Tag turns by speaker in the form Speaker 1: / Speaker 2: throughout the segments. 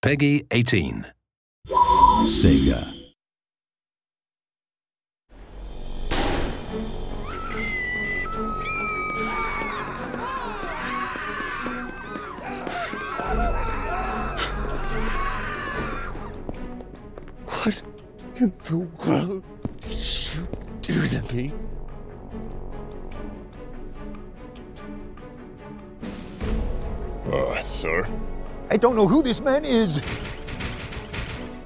Speaker 1: Peggy 18.
Speaker 2: Sega.
Speaker 3: What in the world did you do to me?
Speaker 4: Sir?
Speaker 3: I don't know who this man is.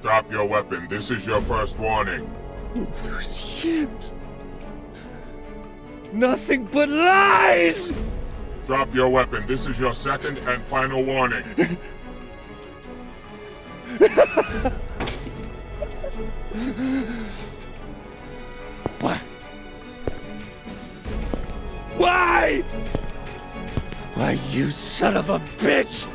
Speaker 4: Drop your weapon. This is your first warning.
Speaker 3: Those years. Nothing but lies!
Speaker 4: Drop your weapon. This is your second and final warning.
Speaker 3: What? Why? Why, you son of a bitch!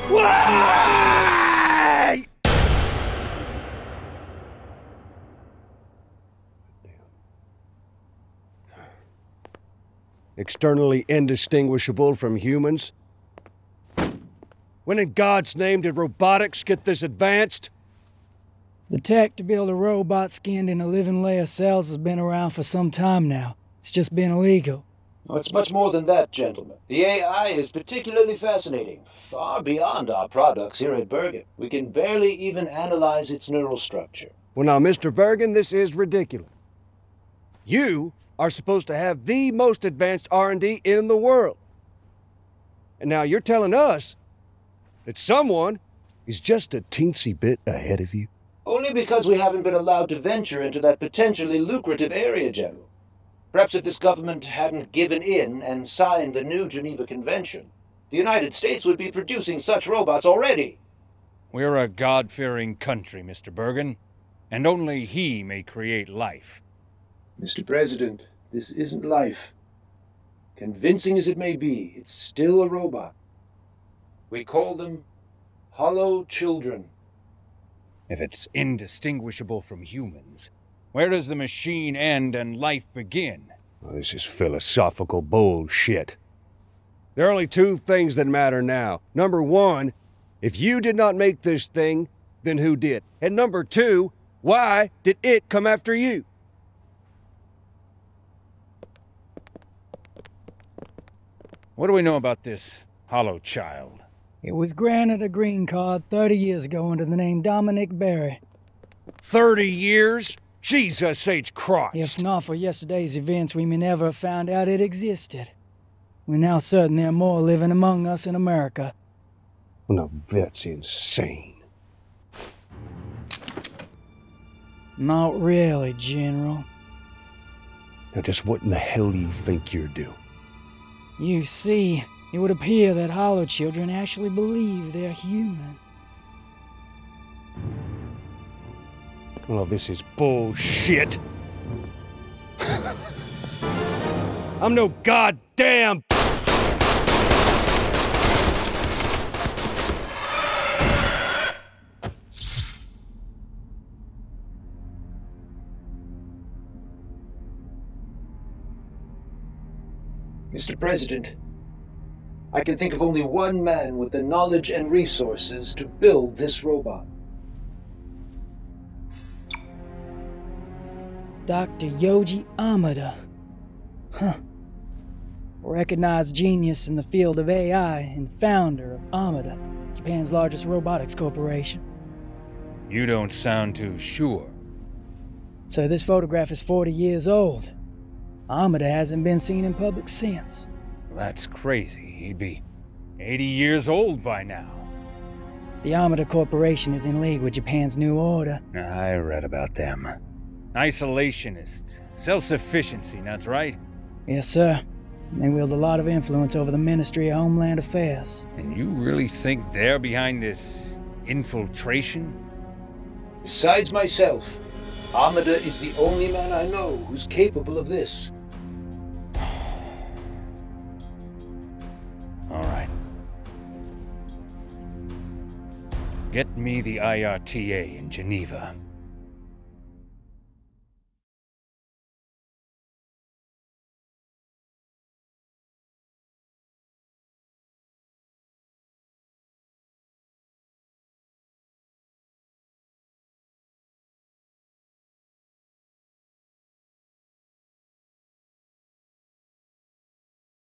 Speaker 3: Why?
Speaker 5: Externally indistinguishable from humans? When in God's name did robotics get this advanced?
Speaker 6: The tech to build a robot skinned in a living layer cells has been around for some time now. It's just been illegal.
Speaker 7: Oh, it's much more than that, gentlemen. The AI is particularly fascinating, far beyond our products here at Bergen. We can barely even analyze its neural structure.
Speaker 5: Well now, Mr. Bergen, this is ridiculous. You are supposed to have the most advanced R&D in the world. And now you're telling us that someone is just a teensy bit ahead of you?
Speaker 7: Only because we haven't been allowed to venture into that potentially lucrative area, General. Perhaps if this government hadn't given in and signed the new Geneva Convention, the United States would be producing such robots already.
Speaker 8: We're a God-fearing country, Mr. Bergen, and only he may create life.
Speaker 7: Mr. President, this isn't life. Convincing as it may be, it's still a robot. We call them hollow children.
Speaker 8: If it's indistinguishable from humans, where does the machine end and life begin?
Speaker 5: Well, this is philosophical bullshit. There are only two things that matter now. Number one, if you did not make this thing, then who did? And number two, why did it come after you?
Speaker 8: What do we know about this hollow child?
Speaker 6: It was granted a green card 30 years ago under the name Dominic Berry.
Speaker 5: 30 years? Jesus H. Christ!
Speaker 6: If not for yesterday's events, we may never have found out it existed. We're now certain there are more living among us in America.
Speaker 5: Well, now that's insane.
Speaker 6: Not really, General.
Speaker 5: Now just what in the hell do you think you're doing?
Speaker 6: You see, it would appear that hollow children actually believe they're human.
Speaker 5: Well, this is bullshit. I'm no goddamn...
Speaker 7: Mr. President, I can think of only one man with the knowledge and resources to build this robot.
Speaker 6: Dr. Yoji Amada. Huh. Recognized genius in the field of AI and founder of Amada, Japan's largest robotics corporation.
Speaker 8: You don't sound too sure.
Speaker 6: So this photograph is 40 years old. Amada hasn't been seen in public since.
Speaker 8: That's crazy. He'd be 80 years old by now.
Speaker 6: The Amada Corporation is in league with Japan's New Order.
Speaker 8: I read about them. Isolationists, self-sufficiency, that's right?
Speaker 6: Yes, sir. They wield a lot of influence over the Ministry of Homeland Affairs.
Speaker 8: And you really think they're behind this infiltration?
Speaker 7: Besides myself, Amada is the only man I know who's capable of this.
Speaker 8: All right. Get me the IRTA in Geneva.